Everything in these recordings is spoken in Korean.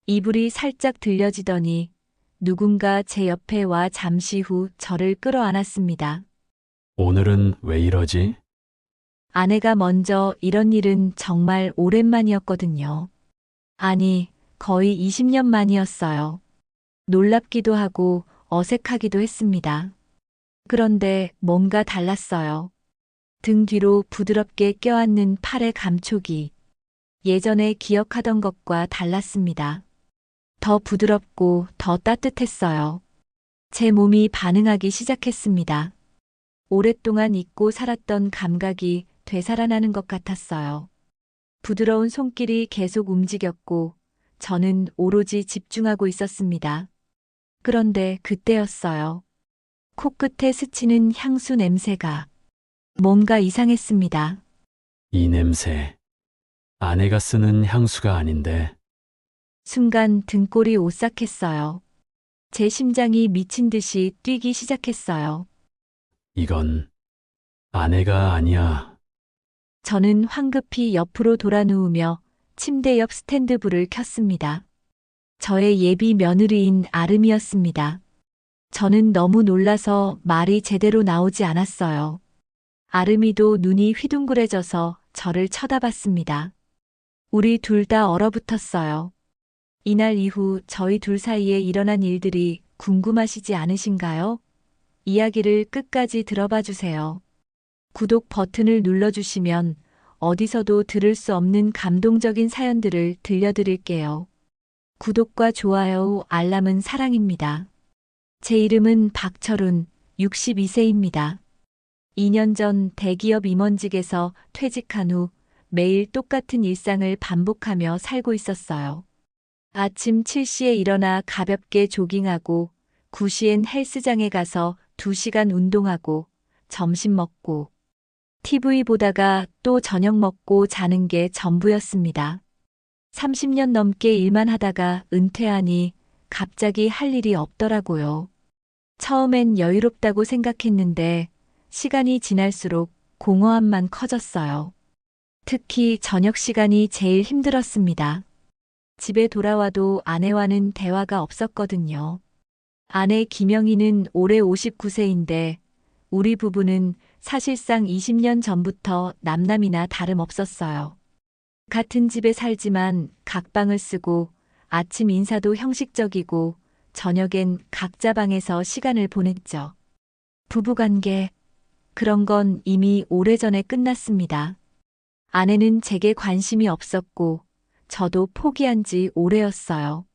이불이 살짝 들려지더니 누군가 제 옆에 와 잠시 후 저를 끌어안았습니다. 오늘은 왜 이러지? 아내가 먼저 이런 일은 정말 오랜만이었거든요. 아니, 거의 20년 만이었어요. 놀랍기도 하고 어색하기도 했습니다. 그런데 뭔가 달랐어요. 등 뒤로 부드럽게 껴안는 팔의 감촉이 예전에 기억하던 것과 달랐습니다. 더 부드럽고 더 따뜻했어요. 제 몸이 반응하기 시작했습니다. 오랫동안 잊고 살았던 감각이 되살아나는 것 같았어요. 부드러운 손길이 계속 움직였고 저는 오로지 집중하고 있었습니다. 그런데 그때였어요. 코끝에 스치는 향수 냄새가 뭔가 이상했습니다. 이 냄새. 아내가 쓰는 향수가 아닌데. 순간 등골이 오싹했어요. 제 심장이 미친 듯이 뛰기 시작했어요. 이건 아내가 아니야. 저는 황급히 옆으로 돌아 누우며 침대 옆 스탠드 불을 켰습니다. 저의 예비 며느리인 아름이었습니다. 저는 너무 놀라서 말이 제대로 나오지 않았어요. 아름이도 눈이 휘둥그레져서 저를 쳐다봤습니다. 우리 둘 다 얼어붙었어요. 이날 이후 저희 둘 사이에 일어난 일들이 궁금하시지 않으신가요? 이야기를 끝까지 들어봐 주세요. 구독 버튼을 눌러주시면 어디서도 들을 수 없는 감동적인 사연들을 들려드릴게요. 구독과 좋아요, 알람은 사랑입니다. 제 이름은 박철훈, 62세입니다. 2년 전 대기업 임원직에서 퇴직한 후 매일 똑같은 일상을 반복하며 살고 있었어요. 아침 7시에 일어나 가볍게 조깅하고 9시엔 헬스장에 가서 2시간 운동하고 점심 먹고 TV 보다가 또 저녁 먹고 자는 게 전부였습니다. 30년 넘게 일만 하다가 은퇴하니 갑자기 할 일이 없더라고요. 처음엔 여유롭다고 생각했는데 시간이 지날수록 공허함만 커졌어요. 특히 저녁 시간이 제일 힘들었습니다. 집에 돌아와도 아내와는 대화가 없었거든요. 아내 김영희는 올해 59세인데 우리 부부는 사실상 20년 전부터 남남이나 다름없었어요. 같은 집에 살지만 각방을 쓰고 아침 인사도 형식적이고 저녁엔 각자 방에서 시간을 보냈죠. 부부관계, 그런 건 이미 오래전에 끝났습니다. 아내는 제게 관심이 없었고 저도 포기한 지 오래였어요.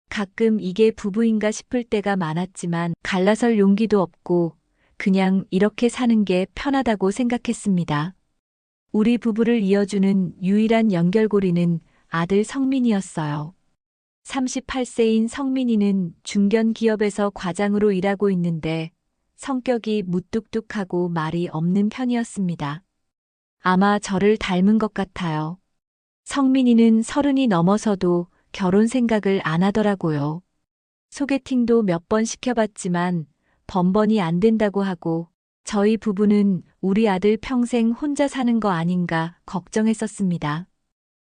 가끔 이게 부부인가 싶을 때가 많았지만 갈라설 용기도 없고 그냥 이렇게 사는 게 편하다고 생각했습니다. 우리 부부를 이어주는 유일한 연결고리는 아들 성민이었어요. 38세인 성민이는 중견 기업에서 과장으로 일하고 있는데 성격이 무뚝뚝하고 말이 없는 편이었습니다. 아마 저를 닮은 것 같아요. 성민이는 30이 넘어서도 결혼 생각을 안 하더라고요. 소개팅도 몇 번 시켜봤지만 번번이 안 된다고 하고 저희 부부는 우리 아들 평생 혼자 사는 거 아닌가 걱정했었습니다.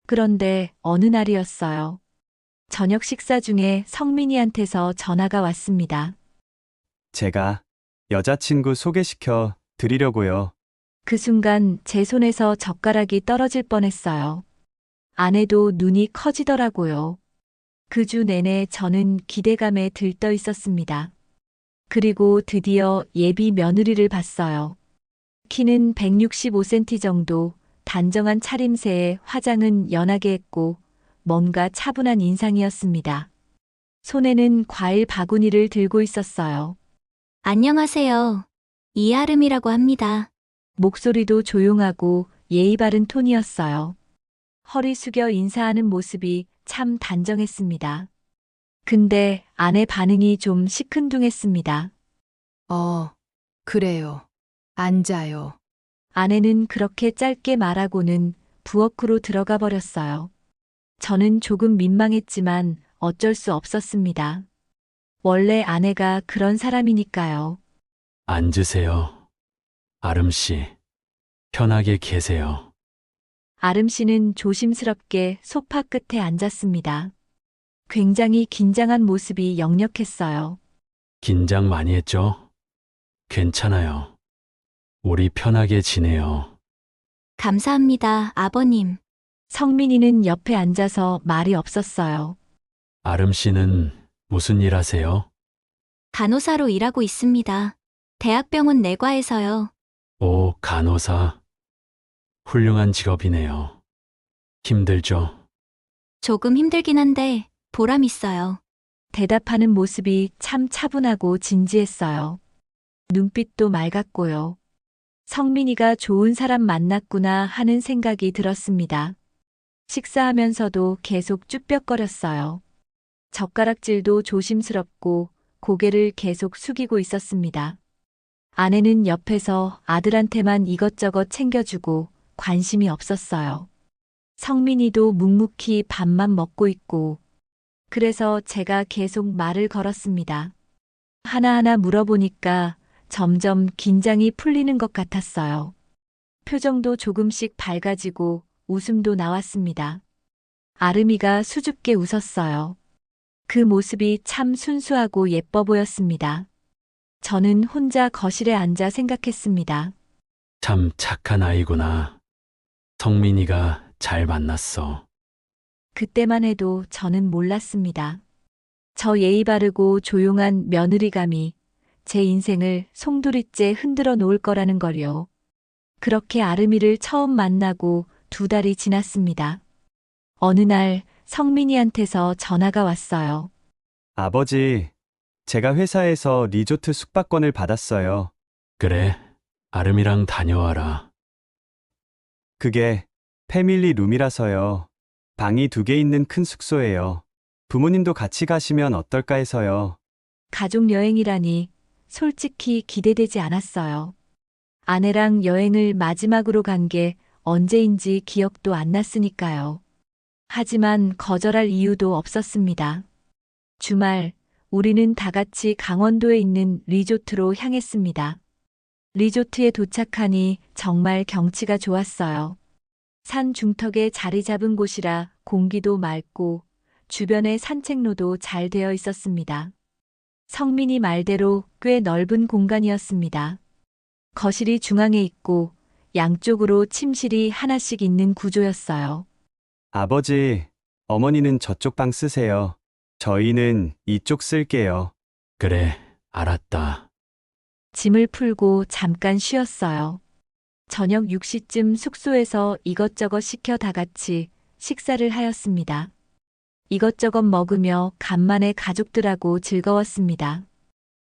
그런데 어느 날이었어요. 저녁 식사 중에 성민이한테서 전화가 왔습니다. 제가 여자친구 소개시켜 드리려고요. 그 순간 제 손에서 젓가락이 떨어질 뻔했어요. 아내도 눈이 커지더라고요. 그 주 내내 저는 기대감에 들떠 있었습니다. 그리고 드디어 예비 며느리를 봤어요. 키는 165cm 정도, 단정한 차림새에 화장은 연하게 했고 뭔가 차분한 인상이었습니다. 손에는 과일 바구니를 들고 있었어요. 안녕하세요. 이아름이라고 합니다. 목소리도 조용하고 예의 바른 톤이었어요. 허리 숙여 인사하는 모습이 참 단정했습니다. 근데 아내 반응이 좀 시큰둥했습니다. 그래요. 앉아요. 아내는 그렇게 짧게 말하고는 부엌으로 들어가 버렸어요. 저는 조금 민망했지만 어쩔 수 없었습니다. 원래 아내가 그런 사람이니까요. 앉으세요. 아름 씨. 편하게 계세요. 아름 씨는 조심스럽게 소파 끝에 앉았습니다. 굉장히 긴장한 모습이 역력했어요. 긴장 많이 했죠? 괜찮아요. 우리 편하게 지내요. 감사합니다, 아버님. 성민이는 옆에 앉아서 말이 없었어요. 아름 씨는 무슨 일 하세요? 간호사로 일하고 있습니다. 대학병원 내과에서요. 오, 간호사. 훌륭한 직업이네요. 힘들죠? 조금 힘들긴 한데 보람 있어요. 대답하는 모습이 참 차분하고 진지했어요. 눈빛도 맑았고요. 성민이가 좋은 사람 만났구나 하는 생각이 들었습니다. 식사하면서도 계속 쭈뼛거렸어요. 젓가락질도 조심스럽고 고개를 계속 숙이고 있었습니다. 아내는 옆에서 아들한테만 이것저것 챙겨주고 관심이 없었어요. 성민이도 묵묵히 밥만 먹고 있고, 그래서 제가 계속 말을 걸었습니다. 하나하나 물어보니까 점점 긴장이 풀리는 것 같았어요. 표정도 조금씩 밝아지고 웃음도 나왔습니다. 아름이가 수줍게 웃었어요. 그 모습이 참 순수하고 예뻐 보였습니다. 저는 혼자 거실에 앉아 생각했습니다. 참 착한 아이구나. 성민이가 잘 만났어. 그때만 해도 저는 몰랐습니다. 저 예의 바르고 조용한 며느리감이 제 인생을 송두리째 흔들어 놓을 거라는 걸요. 그렇게 아름이를 처음 만나고 2달이 지났습니다. 어느 날 성민이한테서 전화가 왔어요. 아버지, 제가 회사에서 리조트 숙박권을 받았어요. 그래, 아름이랑 다녀와라. 그게 패밀리 룸이라서요. 방이 2개 있는 큰 숙소예요. 부모님도 같이 가시면 어떨까 해서요. 가족 여행이라니 솔직히 기대되지 않았어요. 아내랑 여행을 마지막으로 간 게 언제인지 기억도 안 났으니까요. 하지만 거절할 이유도 없었습니다. 주말, 우리는 다 같이 강원도에 있는 리조트로 향했습니다. 리조트에 도착하니 정말 경치가 좋았어요. 산 중턱에 자리 잡은 곳이라 공기도 맑고 주변에 산책로도 잘 되어 있었습니다. 성민이 말대로 꽤 넓은 공간이었습니다. 거실이 중앙에 있고 양쪽으로 침실이 하나씩 있는 구조였어요. 아버지, 어머니는 저쪽 방 쓰세요. 저희는 이쪽 쓸게요. 그래, 알았다. 짐을 풀고 잠깐 쉬었어요. 저녁 6시쯤 숙소에서 이것저것 시켜 다 같이 식사를 하였습니다. 이것저것 먹으며 간만에 가족들하고 즐거웠습니다.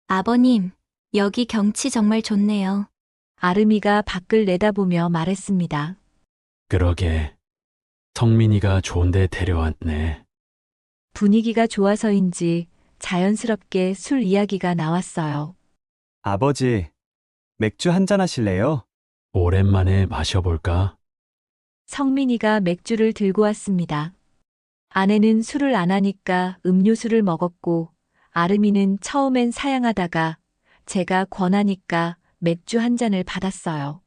아버님, 여기 경치 정말 좋네요. 아름이가 밖을 내다보며 말했습니다. 그러게. 성민이가 좋은데 데려왔네. 분위기가 좋아서인지 자연스럽게 술 이야기가 나왔어요. 아버지, 맥주 한잔 하실래요? 오랜만에 마셔볼까? 성민이가 맥주를 들고 왔습니다. 아내는 술을 안 하니까 음료수를 먹었고, 아름이는 처음엔 사양하다가 제가 권하니까 맥주 한 잔을 받았어요.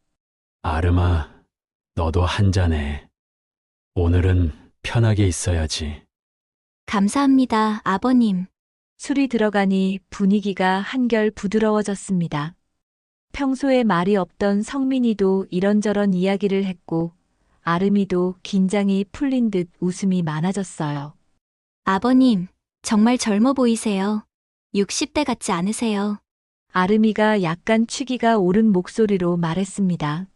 아름아, 너도 한 잔해. 오늘은 편하게 있어야지. 감사합니다, 아버님. 술이 들어가니 분위기가 한결 부드러워졌습니다. 평소에 말이 없던 성민이도 이런저런 이야기를 했고, 아름이도 긴장이 풀린 듯 웃음이 많아졌어요. 아버님, 정말 젊어 보이세요. 60대 같지 않으세요. 아름이가 약간 취기가 오른 목소리로 말했습니다.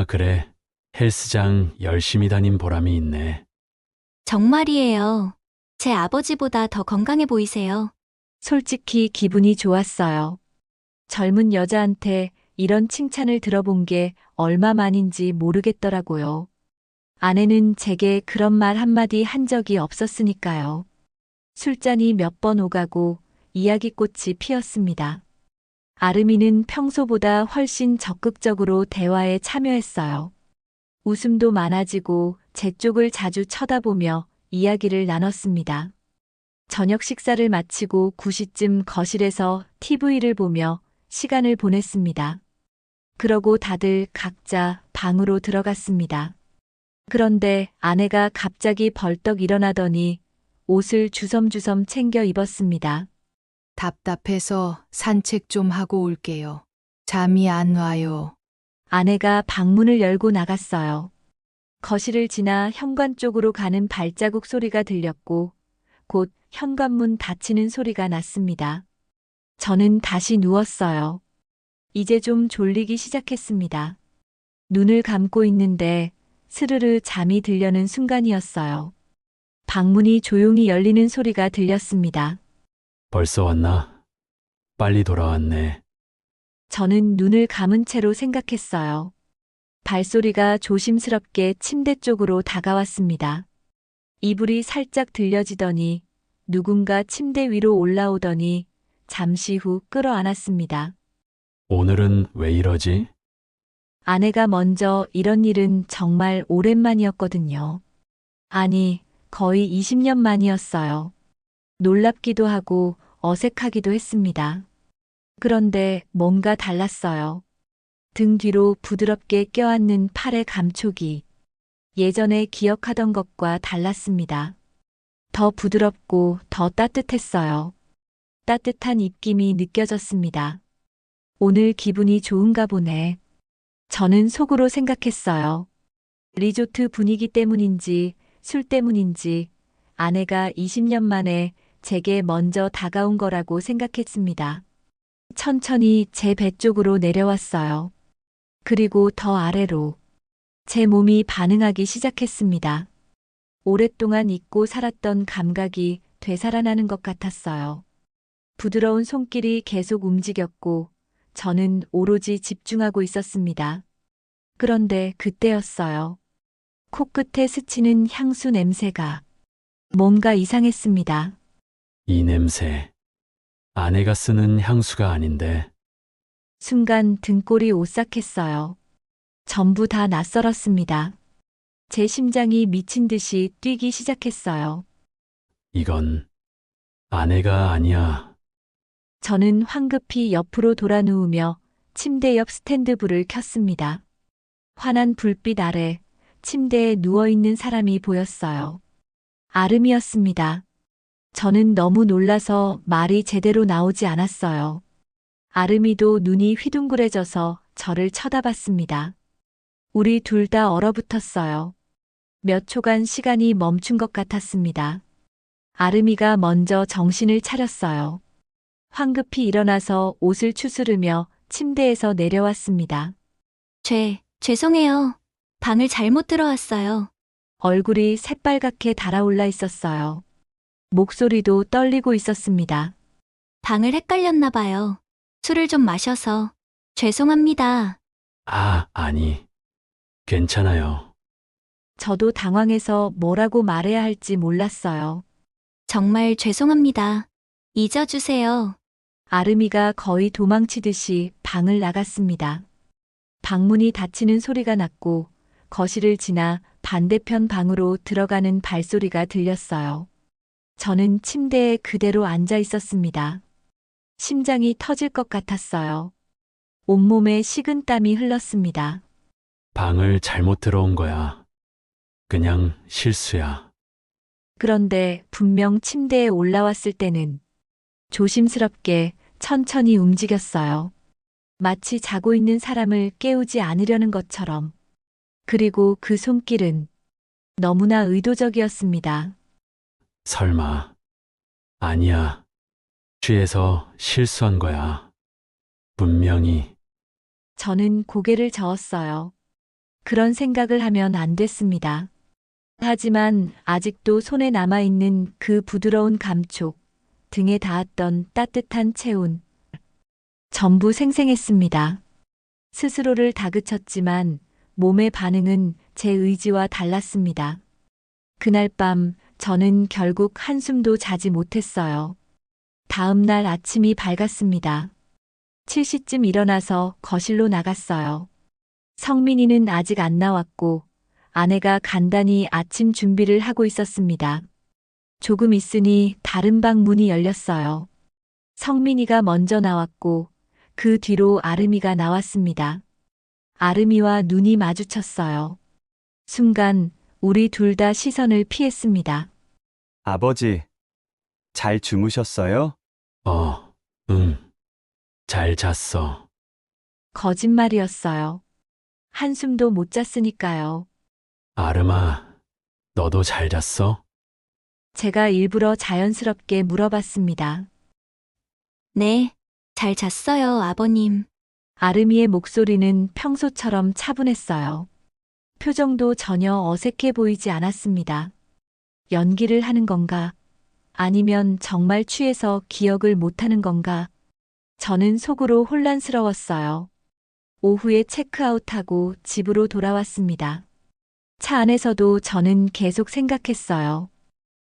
그래. 헬스장 열심히 다닌 보람이 있네. 정말이에요. 제 아버지보다 더 건강해 보이세요. 솔직히 기분이 좋았어요. 젊은 여자한테 이런 칭찬을 들어본 게 얼마만인지 모르겠더라고요. 아내는 제게 그런 말 한마디 한 적이 없었으니까요. 술잔이 몇 번 오가고 이야기꽃이 피었습니다. 아름이는 평소보다 훨씬 적극적으로 대화에 참여했어요. 웃음도 많아지고 제 쪽을 자주 쳐다보며 이야기를 나눴습니다. 저녁 식사를 마치고 9시쯤 거실에서 TV를 보며 시간을 보냈습니다. 그러고 다들 각자 방으로 들어갔습니다. 그런데 아내가 갑자기 벌떡 일어나더니 옷을 주섬주섬 챙겨 입었습니다. 답답해서 산책 좀 하고 올게요. 잠이 안 와요. 아내가 방문을 열고 나갔어요. 거실을 지나 현관 쪽으로 가는 발자국 소리가 들렸고 곧 현관문 닫히는 소리가 났습니다. 저는 다시 누웠어요. 이제 좀 졸리기 시작했습니다. 눈을 감고 있는데 스르르 잠이 들려는 순간이었어요. 방문이 조용히 열리는 소리가 들렸습니다. 벌써 왔나? 빨리 돌아왔네. 저는 눈을 감은 채로 생각했어요. 발소리가 조심스럽게 침대 쪽으로 다가왔습니다. 이불이 살짝 들려지더니 누군가 침대 위로 올라오더니 잠시 후 끌어안았습니다. 오늘은 왜 이러지? 아내가 먼저 이런 일은 정말 오랜만이었거든요. 아니, 거의 20년 만이었어요. 놀랍기도 하고 어색하기도 했습니다. 그런데 뭔가 달랐어요. 등 뒤로 부드럽게 껴안는 팔의 감촉이 예전에 기억하던 것과 달랐습니다. 더 부드럽고 더 따뜻했어요. 따뜻한 입김이 느껴졌습니다. 오늘 기분이 좋은가 보네. 저는 속으로 생각했어요. 리조트 분위기 때문인지 술 때문인지 아내가 20년 만에 제게 먼저 다가온 거라고 생각했습니다. 천천히 제 배 쪽으로 내려왔어요. 그리고 더 아래로 제 몸이 반응하기 시작했습니다. 오랫동안 잊고 살았던 감각이 되살아나는 것 같았어요. 부드러운 손길이 계속 움직였고 저는 오로지 집중하고 있었습니다. 그런데 그때였어요. 코끝에 스치는 향수 냄새가 뭔가 이상했습니다. 이 냄새. 아내가 쓰는 향수가 아닌데. 순간 등골이 오싹했어요. 전부 다 낯설었습니다. 제 심장이 미친 듯이 뛰기 시작했어요. 이건 아내가 아니야. 저는 황급히 옆으로 돌아 누우며 침대 옆 스탠드 불을 켰습니다. 환한 불빛 아래 침대에 누워있는 사람이 보였어요. 아름이었습니다. 저는 너무 놀라서 말이 제대로 나오지 않았어요. 아름이도 눈이 휘둥그레져서 저를 쳐다봤습니다. 우리 둘 다 얼어붙었어요. 몇 초간 시간이 멈춘 것 같았습니다. 아름이가 먼저 정신을 차렸어요. 황급히 일어나서 옷을 추스르며 침대에서 내려왔습니다. 죄송해요. 방을 잘못 들어왔어요. 얼굴이 새빨갛게 달아올라 있었어요. 목소리도 떨리고 있었습니다. 방을 헷갈렸나 봐요. 술을 좀 마셔서. 죄송합니다. 아니. 괜찮아요. 저도 당황해서 뭐라고 말해야 할지 몰랐어요. 정말 죄송합니다. 잊어주세요. 아름이가 거의 도망치듯이 방을 나갔습니다. 방문이 닫히는 소리가 났고 거실을 지나 반대편 방으로 들어가는 발소리가 들렸어요. 저는 침대에 그대로 앉아 있었습니다. 심장이 터질 것 같았어요. 온몸에 식은 땀이 흘렀습니다. 방을 잘못 들어온 거야. 그냥 실수야. 그런데 분명 침대에 올라왔을 때는 조심스럽게 천천히 움직였어요. 마치 자고 있는 사람을 깨우지 않으려는 것처럼. 그리고 그 손길은 너무나 의도적이었습니다. 설마. 아니야. 취해서 실수한 거야. 분명히. 저는 고개를 저었어요. 그런 생각을 하면 안 됐습니다. 하지만 아직도 손에 남아있는 그 부드러운 감촉, 등에 닿았던 따뜻한 체온, 전부 생생했습니다. 스스로를 다그쳤지만 몸의 반응은 제 의지와 달랐습니다. 그날 밤 저는 결국 한숨도 자지 못했어요. 다음 날 아침이 밝았습니다. 7시쯤 일어나서 거실로 나갔어요. 성민이는 아직 안 나왔고 아내가 간단히 아침 준비를 하고 있었습니다. 조금 있으니 다른 방 문이 열렸어요. 성민이가 먼저 나왔고 그 뒤로 아름이가 나왔습니다. 아름이와 눈이 마주쳤어요. 순간 우리 둘 다 시선을 피했습니다. 아버지, 잘 주무셨어요? 어, 응. 잘 잤어. 거짓말이었어요. 한숨도 못 잤으니까요. 아름아, 너도 잘 잤어? 제가 일부러 자연스럽게 물어봤습니다. 네, 잘 잤어요, 아버님. 아름이의 목소리는 평소처럼 차분했어요. 표정도 전혀 어색해 보이지 않았습니다. 연기를 하는 건가? 아니면 정말 취해서 기억을 못하는 건가? 저는 속으로 혼란스러웠어요. 오후에 체크아웃하고 집으로 돌아왔습니다. 차 안에서도 저는 계속 생각했어요.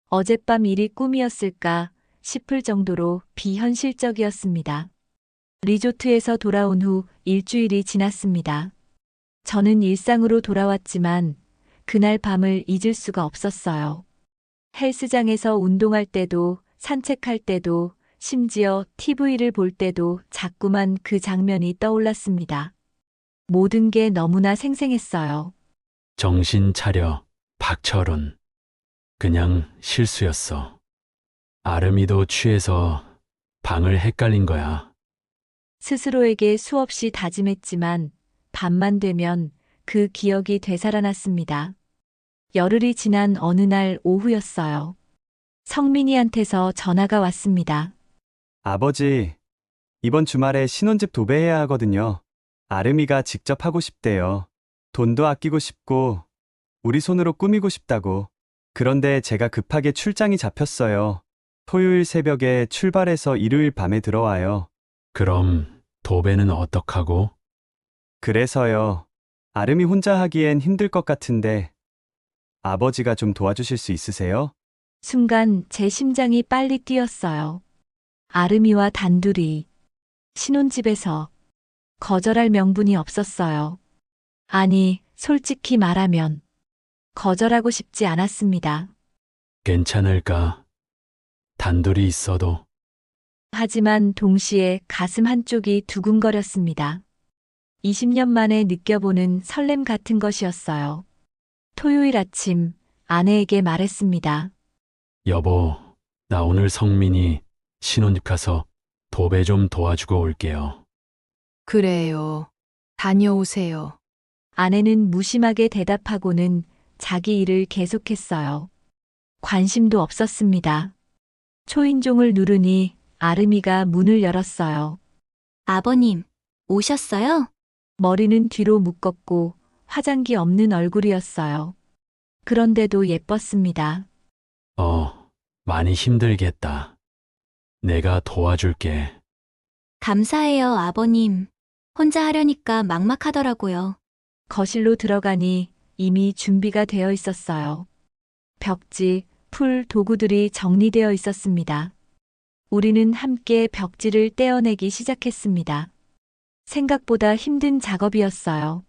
어젯밤 일이 꿈이었을까 싶을 정도로 비현실적이었습니다. 리조트에서 돌아온 후 일주일이 지났습니다. 저는 일상으로 돌아왔지만 그날 밤을 잊을 수가 없었어요. 헬스장에서 운동할 때도 산책할 때도 심지어 TV를 볼 때도 자꾸만 그 장면이 떠올랐습니다. 모든 게 너무나 생생했어요. 정신 차려, 박철훈. 그냥 실수였어. 아름이도 취해서 방을 헷갈린 거야. 스스로에게 수없이 다짐했지만 밤만 되면 그 기억이 되살아났습니다. 열흘이 지난 어느 날 오후였어요. 성민이한테서 전화가 왔습니다. 아버지, 이번 주말에 신혼집 도배해야 하거든요. 아름이가 직접 하고 싶대요. 돈도 아끼고 싶고, 우리 손으로 꾸미고 싶다고. 그런데 제가 급하게 출장이 잡혔어요. 토요일 새벽에 출발해서 일요일 밤에 들어와요. 그럼 도배는 어떡하고? 그래서요. 아름이 혼자 하기엔 힘들 것 같은데, 아버지가 좀 도와주실 수 있으세요? 순간 제 심장이 빨리 뛰었어요. 아름이와 단둘이 신혼집에서 거절할 명분이 없었어요. 아니, 솔직히 말하면 거절하고 싶지 않았습니다. 괜찮을까? 단둘이 있어도. 하지만 동시에 가슴 한쪽이 두근거렸습니다. 20년 만에 느껴보는 설렘 같은 것이었어요. 토요일 아침 아내에게 말했습니다. 여보, 나 오늘 성민이 신혼집 가서 도배 좀 도와주고 올게요. 그래요. 다녀오세요. 아내는 무심하게 대답하고는 자기 일을 계속했어요. 관심도 없었습니다. 초인종을 누르니 아름이가 문을 열었어요. 아버님, 오셨어요? 머리는 뒤로 묶었고 화장기 없는 얼굴이었어요. 그런데도 예뻤습니다. 많이 힘들겠다. 내가 도와줄게. 감사해요, 아버님. 혼자 하려니까 막막하더라고요. 거실로 들어가니 이미 준비가 되어 있었어요. 벽지, 풀, 도구들이 정리되어 있었습니다. 우리는 함께 벽지를 떼어내기 시작했습니다. 생각보다 힘든 작업이었어요.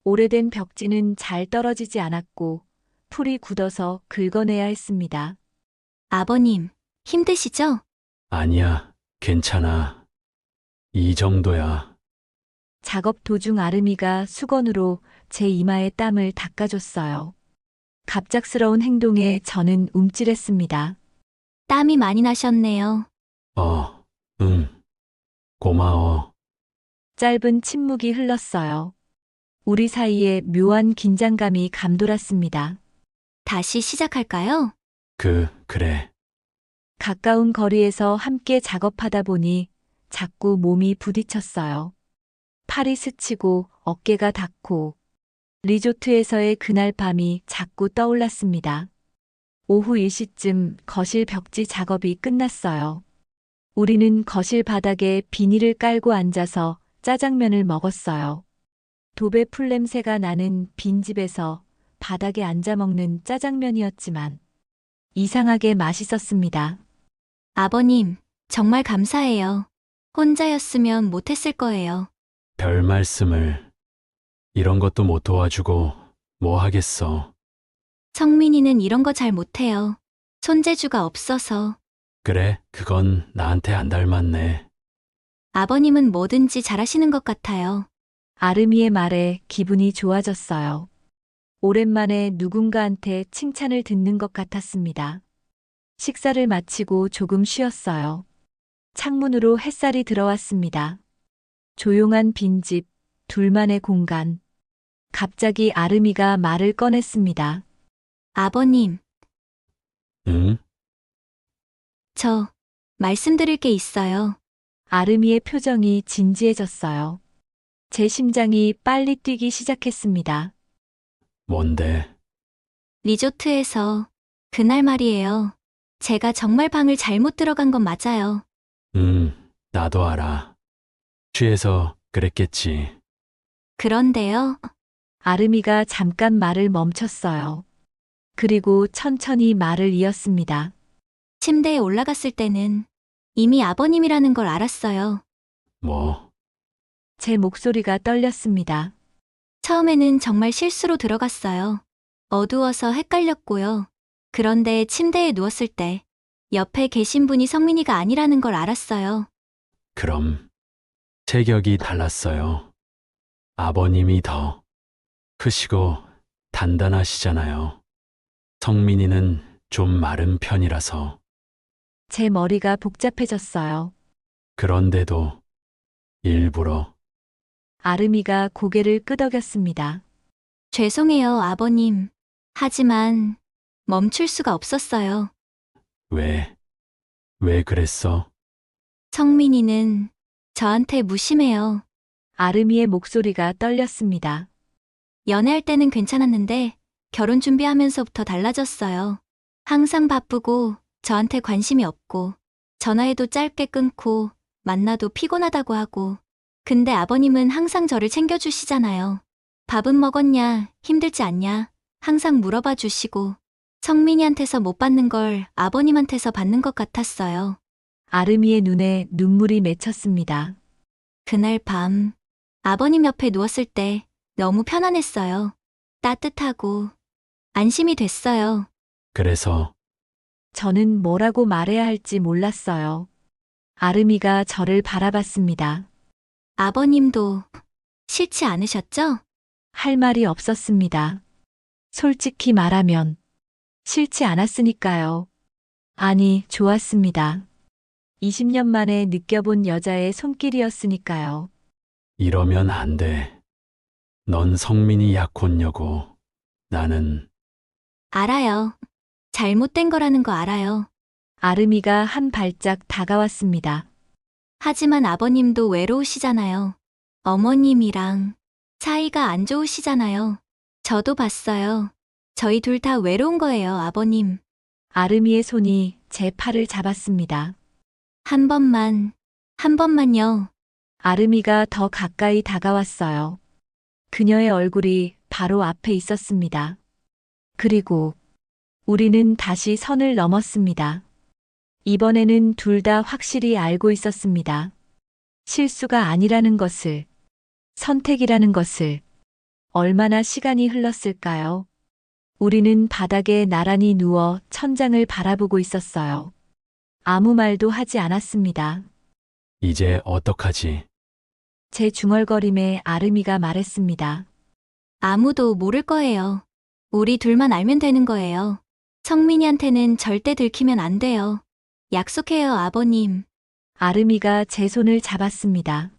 오래된 벽지는 잘 떨어지지 않았고 풀이 굳어서 긁어내야 했습니다. 아버님, 힘드시죠? 아니야, 괜찮아. 이 정도야. 작업 도중 아름이가 수건으로 제 이마에 땀을 닦아줬어요. 갑작스러운 행동에 저는 움찔했습니다. 땀이 많이 나셨네요. 응. 고마워. 짧은 침묵이 흘렀어요. 우리 사이에 묘한 긴장감이 감돌았습니다. 다시 시작할까요? 그래. 가까운 거리에서 함께 작업하다 보니 자꾸 몸이 부딪혔어요. 팔이 스치고 어깨가 닿고 리조트에서의 그날 밤이 자꾸 떠올랐습니다. 오후 1시쯤 거실 벽지 작업이 끝났어요. 우리는 거실 바닥에 비닐을 깔고 앉아서 짜장면을 먹었어요. 도배 풀냄새가 나는 빈집에서 바닥에 앉아 먹는 짜장면이었지만 이상하게 맛있었습니다. 아버님, 정말 감사해요. 혼자였으면 못했을 거예요. 별 말씀을. 이런 것도 못 도와주고 뭐 하겠어. 성민이는 이런 거 잘 못해요. 손재주가 없어서. 그래, 그건 나한테 안 닮았네. 아버님은 뭐든지 잘하시는 것 같아요. 아름이의 말에 기분이 좋아졌어요. 오랜만에 누군가한테 칭찬을 듣는 것 같았습니다. 식사를 마치고 조금 쉬었어요. 창문으로 햇살이 들어왔습니다. 조용한 빈집, 둘만의 공간. 갑자기 아름이가 말을 꺼냈습니다. 아버님, 응? 저 말씀드릴 게 있어요. 아름이의 표정이 진지해졌어요. 제 심장이 빨리 뛰기 시작했습니다. 뭔데? 리조트에서 그날 말이에요. 제가 정말 방을 잘못 들어간 건 맞아요. 나도 알아. 취해서 그랬겠지. 그런데요. 아름이가 잠깐 말을 멈췄어요. 그리고 천천히 말을 이었습니다. 침대에 올라갔을 때는 이미 아버님이라는 걸 알았어요. 뭐, 제 목소리가 떨렸습니다. 처음에는 정말 실수로 들어갔어요. 어두워서 헷갈렸고요. 그런데 침대에 누웠을 때 옆에 계신 분이 성민이가 아니라는 걸 알았어요. 그럼 체격이 달랐어요. 아버님이 더 크시고 단단하시잖아요. 성민이는 좀 마른 편이라서. 제 머리가 복잡해졌어요. 그런데도 일부러. 아름이가 고개를 끄덕였습니다. 죄송해요, 아버님. 하지만 멈출 수가 없었어요. 왜 그랬어? 성민이는 저한테 무심해요. 아름이의 목소리가 떨렸습니다. 연애할 때는 괜찮았는데 결혼 준비하면서부터 달라졌어요. 항상 바쁘고 저한테 관심이 없고 전화해도 짧게 끊고 만나도 피곤하다고 하고 근데 아버님은 항상 저를 챙겨주시잖아요. 밥은 먹었냐, 힘들지 않냐 항상 물어봐 주시고 성민이한테서 못 받는 걸 아버님한테서 받는 것 같았어요. 아름이의 눈에 눈물이 맺혔습니다. 그날 밤 아버님 옆에 누웠을 때 너무 편안했어요. 따뜻하고 안심이 됐어요. 그래서 저는 뭐라고 말해야 할지 몰랐어요. 아름이가 저를 바라봤습니다. 아버님도 싫지 않으셨죠? 할 말이 없었습니다. 솔직히 말하면 싫지 않았으니까요. 아니, 좋았습니다. 20년 만에 느껴본 여자의 손길이었으니까요. 이러면 안 돼. 넌 성민이 약혼녀고 나는 알아요. 잘못된 거라는 거 알아요. 아름이가 한 발짝 다가왔습니다. 하지만 아버님도 외로우시잖아요. 어머님이랑 사이가 안 좋으시잖아요. 저도 봤어요. 저희 둘 다 외로운 거예요, 아버님. 아름이의 손이 제 팔을 잡았습니다. 한 번만요. 아름이가 더 가까이 다가왔어요. 그녀의 얼굴이 바로 앞에 있었습니다. 그리고 우리는 다시 선을 넘었습니다. 이번에는 둘 다 확실히 알고 있었습니다. 실수가 아니라는 것을, 선택이라는 것을. 얼마나 시간이 흘렀을까요? 우리는 바닥에 나란히 누워 천장을 바라보고 있었어요. 아무 말도 하지 않았습니다. 이제 어떡하지? 제 중얼거림에 아름이가 말했습니다. 아무도 모를 거예요. 우리 둘만 알면 되는 거예요. 성민이한테는 절대 들키면 안 돼요. 약속해요, 아버님. 아름이가 제 손을 잡았습니다.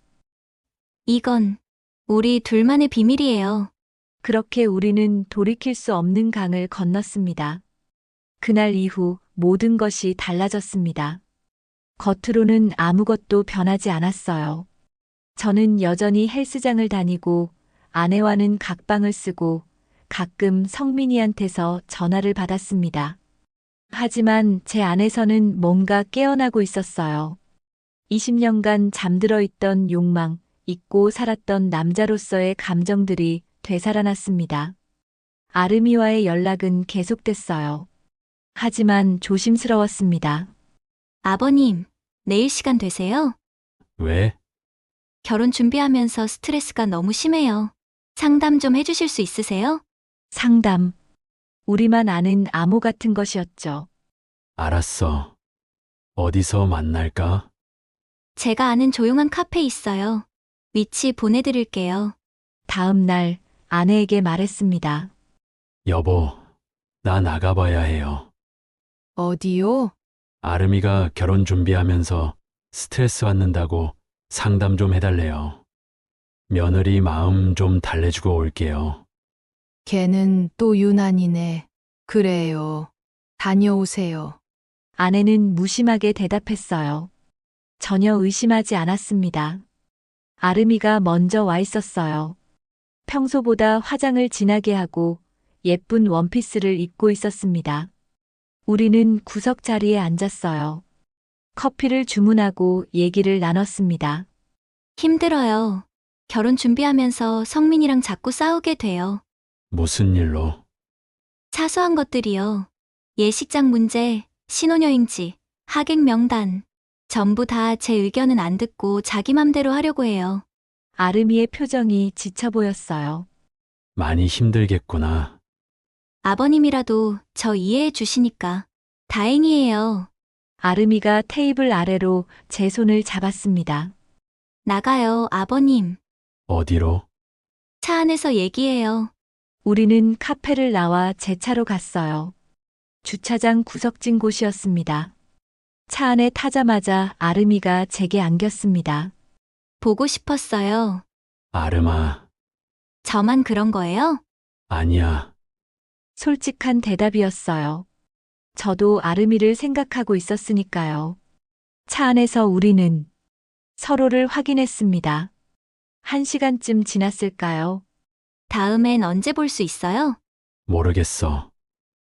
이건 우리 둘만의 비밀이에요. 그렇게 우리는 돌이킬 수 없는 강을 건넜습니다. 그날 이후 모든 것이 달라졌습니다. 겉으로는 아무것도 변하지 않았어요. 저는 여전히 헬스장을 다니고 아내와는 각방을 쓰고 가끔 성민이한테서 전화를 받았습니다. 하지만 제 안에서는 뭔가 깨어나고 있었어요. 20년간 잠들어 있던 욕망, 잊고 살았던 남자로서의 감정들이 되살아났습니다. 아름이와의 연락은 계속됐어요. 하지만 조심스러웠습니다. 아버님, 내일 시간 되세요? 왜? 결혼 준비하면서 스트레스가 너무 심해요. 상담 좀 해주실 수 있으세요? 상담. 우리만 아는 암호 같은 것이었죠. 알았어. 어디서 만날까? 제가 아는 조용한 카페 있어요. 위치 보내드릴게요. 다음 날 아내에게 말했습니다. 여보, 나 나가봐야 해요. 어디요? 아름이가 결혼 준비하면서 스트레스 받는다고 상담 좀 해달래요. 며느리 마음 좀 달래주고 올게요. 걔는 또 유난이네. 그래요. 다녀오세요. 아내는 무심하게 대답했어요. 전혀 의심하지 않았습니다. 아름이가 먼저 와 있었어요. 평소보다 화장을 진하게 하고 예쁜 원피스를 입고 있었습니다. 우리는 구석 자리에 앉았어요. 커피를 주문하고 얘기를 나눴습니다. 힘들어요. 결혼 준비하면서 성민이랑 자꾸 싸우게 돼요. 무슨 일로? 사소한 것들이요. 예식장 문제, 신혼여행지, 하객 명단. 전부 다 제 의견은 안 듣고 자기 맘대로 하려고 해요. 아름이의 표정이 지쳐 보였어요. 많이 힘들겠구나. 아버님이라도 저 이해해 주시니까 다행이에요. 아름이가 테이블 아래로 제 손을 잡았습니다. 나가요, 아버님. 어디로? 차 안에서 얘기해요. 우리는 카페를 나와 제 차로 갔어요. 주차장 구석진 곳이었습니다. 차 안에 타자마자 아름이가 제게 안겼습니다. 보고 싶었어요. 아름아, 저만 그런 거예요? 아니야. 솔직한 대답이었어요. 저도 아름이를 생각하고 있었으니까요. 차 안에서 우리는 서로를 확인했습니다. 1시간쯤 지났을까요? 다음엔 언제 볼 수 있어요? 모르겠어.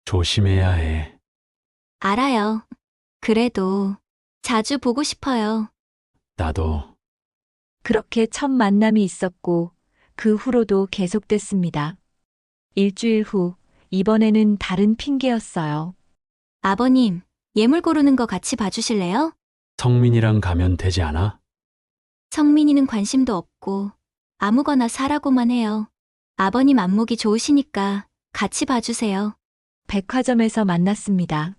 조심해야 해. 알아요. 그래도 자주 보고 싶어요. 나도. 그렇게 첫 만남이 있었고 그 후로도 계속됐습니다. 일주일 후, 이번에는 다른 핑계였어요. 아버님, 예물 고르는 거 같이 봐주실래요? 성민이랑 가면 되지 않아? 성민이는 관심도 없고 아무거나 사라고만 해요. 아버님 안목이 좋으시니까 같이 봐주세요. 백화점에서 만났습니다.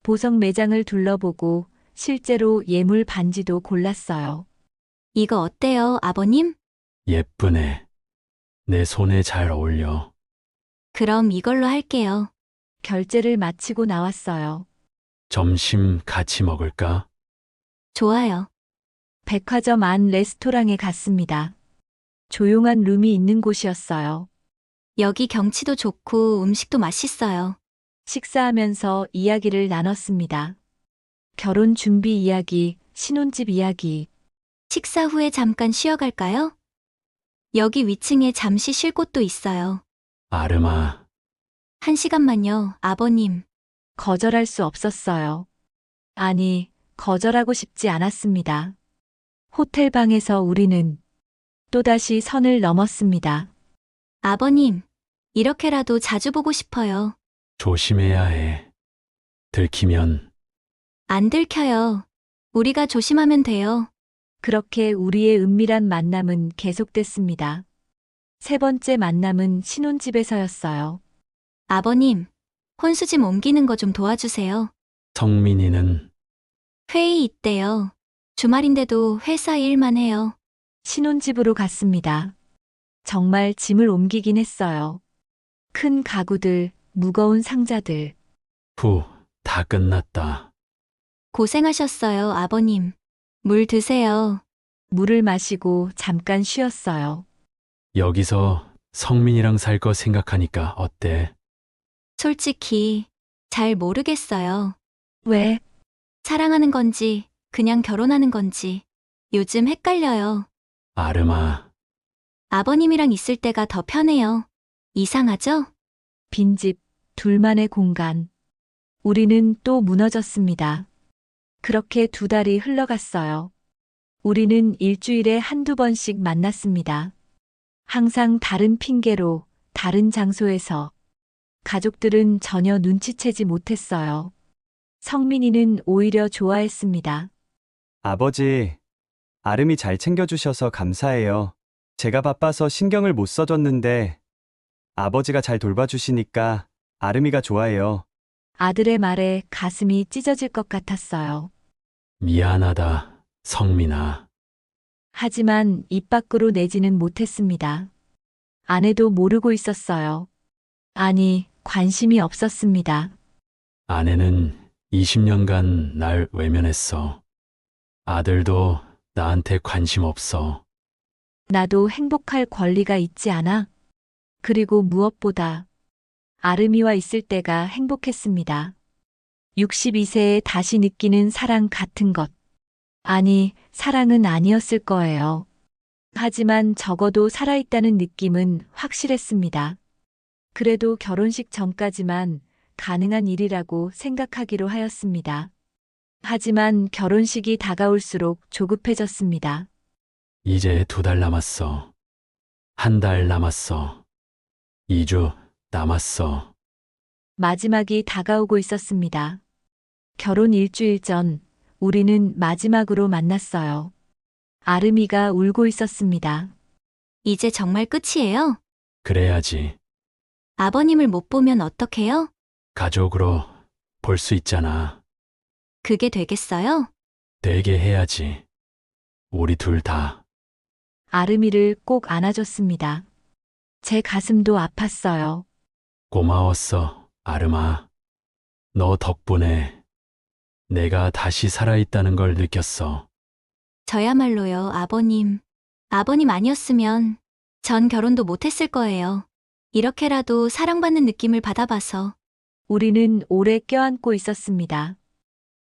보석 매장을 둘러보고 실제로 예물 반지도 골랐어요. 이거 어때요, 아버님? 예쁘네. 내 손에 잘 어울려. 그럼 이걸로 할게요. 결제를 마치고 나왔어요. 점심 같이 먹을까? 좋아요. 백화점 안 레스토랑에 갔습니다. 조용한 룸이 있는 곳이었어요. 여기 경치도 좋고 음식도 맛있어요. 식사하면서 이야기를 나눴습니다. 결혼 준비 이야기, 신혼집 이야기. 식사 후에 잠깐 쉬어갈까요? 여기 위층에 잠시 쉴 곳도 있어요. 아름아, 1시간만요, 아버님. 거절할 수 없었어요. 아니, 거절하고 싶지 않았습니다. 호텔 방에서 우리는 또다시 선을 넘었습니다. 아버님, 이렇게라도 자주 보고 싶어요. 조심해야 해. 들키면 안 들켜요. 우리가 조심하면 돼요. 그렇게 우리의 은밀한 만남은 계속됐습니다. 세 번째 만남은 신혼집에서였어요. 아버님, 혼수집 옮기는 거 좀 도와주세요. 성민이는 회의 있대요. 주말인데도 회사 일만 해요. 신혼집으로 갔습니다. 정말 짐을 옮기긴 했어요. 큰 가구들, 무거운 상자들. 후, 다 끝났다. 고생하셨어요, 아버님. 물 드세요. 물을 마시고 잠깐 쉬었어요. 여기서 성민이랑 살 거 생각하니까 어때? 솔직히 잘 모르겠어요. 왜? 사랑하는 건지 그냥 결혼하는 건지 요즘 헷갈려요. 아름아, 아버님이랑 있을 때가 더 편해요. 이상하죠? 빈집, 둘만의 공간. 우리는 또 무너졌습니다. 그렇게 2달이 흘러갔어요. 우리는 일주일에 한두 번씩 만났습니다. 항상 다른 핑계로, 다른 장소에서. 가족들은 전혀 눈치채지 못했어요. 성민이는 오히려 좋아했습니다. 아버지, 아름이 잘 챙겨주셔서 감사해요. 제가 바빠서 신경을 못 써줬는데 아버지가 잘 돌봐주시니까 아름이가 좋아해요. 아들의 말에 가슴이 찢어질 것 같았어요. 미안하다, 성민아. 하지만 입 밖으로 내지는 못했습니다. 아내도 모르고 있었어요. 아니, 관심이 없었습니다. 아내는 20년간 날 외면했어. 아들도 나한테 관심 없어. 나도 행복할 권리가 있지 않아? 그리고 무엇보다 아름이와 있을 때가 행복했습니다. 62세에 다시 느끼는 사랑 같은 것. 아니, 사랑은 아니었을 거예요. 하지만 적어도 살아있다는 느낌은 확실했습니다. 그래도 결혼식 전까지만 가능한 일이라고 생각하기로 하였습니다. 하지만 결혼식이 다가올수록 조급해졌습니다. 이제 2달 남았어. 1달 남았어. 2주 남았어. 마지막이 다가오고 있었습니다. 결혼 일주일 전, 우리는 마지막으로 만났어요. 아름이가 울고 있었습니다. 이제 정말 끝이에요? 그래야지. 아버님을 못 보면 어떡해요? 가족으로 볼 수 있잖아. 그게 되겠어요? 되게 해야지. 우리 둘 다. 아름이를 꼭 안아줬습니다. 제 가슴도 아팠어요. 고마웠어, 아름아. 너 덕분에 내가 다시 살아있다는 걸 느꼈어. 저야말로요, 아버님. 아버님 아니었으면 전 결혼도 못했을 거예요. 이렇게라도 사랑받는 느낌을 받아봐서. 우리는 오래 껴안고 있었습니다.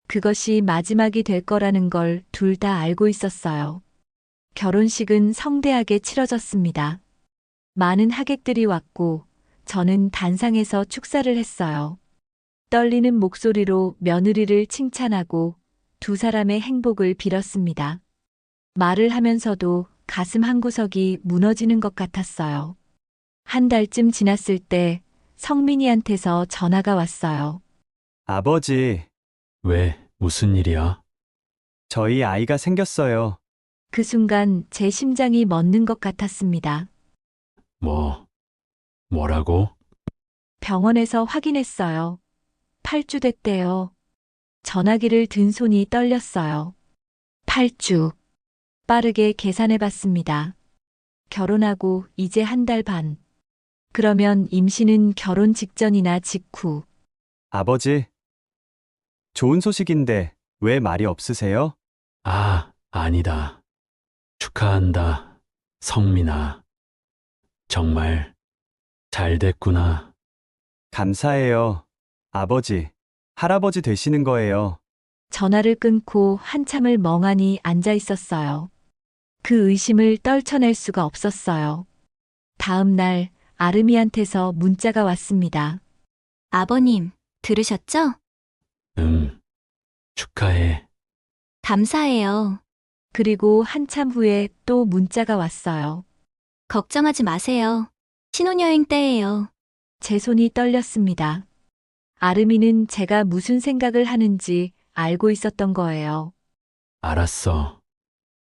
그것이 마지막이 될 거라는 걸 둘 다 알고 있었어요. 결혼식은 성대하게 치러졌습니다. 많은 하객들이 왔고 저는 단상에서 축사를 했어요. 떨리는 목소리로 며느리를 칭찬하고 두 사람의 행복을 빌었습니다. 말을 하면서도 가슴 한구석이 무너지는 것 같았어요. 한 달쯤 지났을 때 성민이한테서 전화가 왔어요. 아버지, 왜, 무슨 일이야? 저희 아이가 생겼어요. 그 순간 제 심장이 멎는 것 같았습니다. 뭐라고? 병원에서 확인했어요. 8주 됐대요. 전화기를 든 손이 떨렸어요. 8주. 빠르게 계산해 봤습니다. 결혼하고 이제 1달 반. 그러면 임신은 결혼 직전이나 직후. 아버지, 좋은 소식인데 왜 말이 없으세요? 아니다. 축하한다, 성민아. 정말 잘 됐구나. 감사해요. 아버지, 할아버지 되시는 거예요. 전화를 끊고 한참을 멍하니 앉아 있었어요. 그 의심을 떨쳐낼 수가 없었어요. 다음 날 아름이한테서 문자가 왔습니다. 아버님, 들으셨죠? 축하해. 감사해요. 그리고 한참 후에 또 문자가 왔어요. 걱정하지 마세요. 신혼여행 때예요. 제 손이 떨렸습니다. 아름이는 제가 무슨 생각을 하는지 알고 있었던 거예요. 알았어.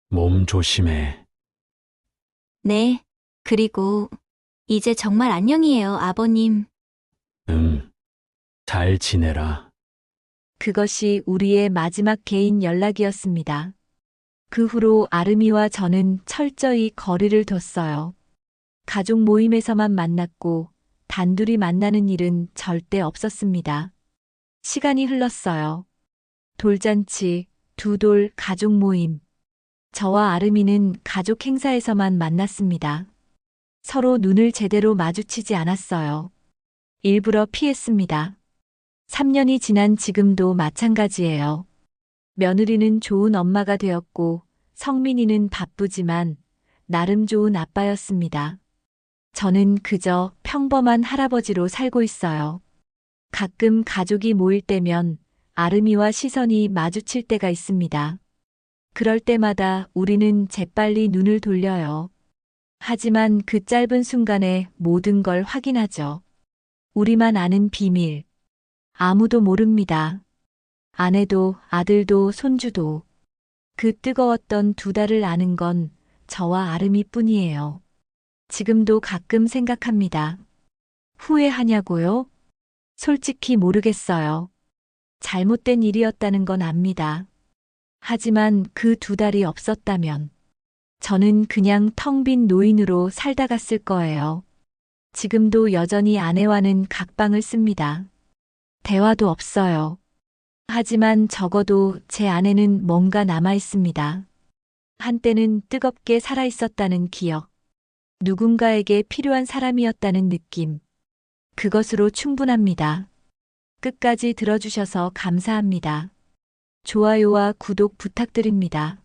몸 조심해. 네. 그리고 이제 정말 안녕이에요, 아버님. 잘 지내라. 그것이 우리의 마지막 개인 연락이었습니다. 그 후로 아름이와 저는 철저히 거리를 뒀어요. 가족 모임에서만 만났고 단둘이 만나는 일은 절대 없었습니다. 시간이 흘렀어요. 돌잔치, 두돌 가족 모임. 저와 아름이는 가족 행사에서만 만났습니다. 서로 눈을 제대로 마주치지 않았어요. 일부러 피했습니다. 3년이 지난 지금도 마찬가지예요. 며느리는 좋은 엄마가 되었고 성민이는 바쁘지만 나름 좋은 아빠였습니다. 저는 그저 평범한 할아버지로 살고 있어요. 가끔 가족이 모일 때면 아름이와 시선이 마주칠 때가 있습니다. 그럴 때마다 우리는 재빨리 눈을 돌려요. 하지만 그 짧은 순간에 모든 걸 확인하죠. 우리만 아는 비밀. 아무도 모릅니다. 아내도 아들도 손주도. 그 뜨거웠던 2달을 아는 건 저와 아름이 뿐이에요. 지금도 가끔 생각합니다. 후회하냐고요? 솔직히 모르겠어요. 잘못된 일이었다는 건 압니다. 하지만 그 2달이 없었다면 저는 그냥 텅 빈 노인으로 살다 갔을 거예요. 지금도 여전히 아내와는 각방을 씁니다. 대화도 없어요. 하지만 적어도 제 안에는 뭔가 남아 있습니다. 한때는 뜨겁게 살아 있었다는 기억. 누군가에게 필요한 사람이었다는 느낌. 그것으로 충분합니다. 끝까지 들어주셔서 감사합니다. 좋아요와 구독 부탁드립니다.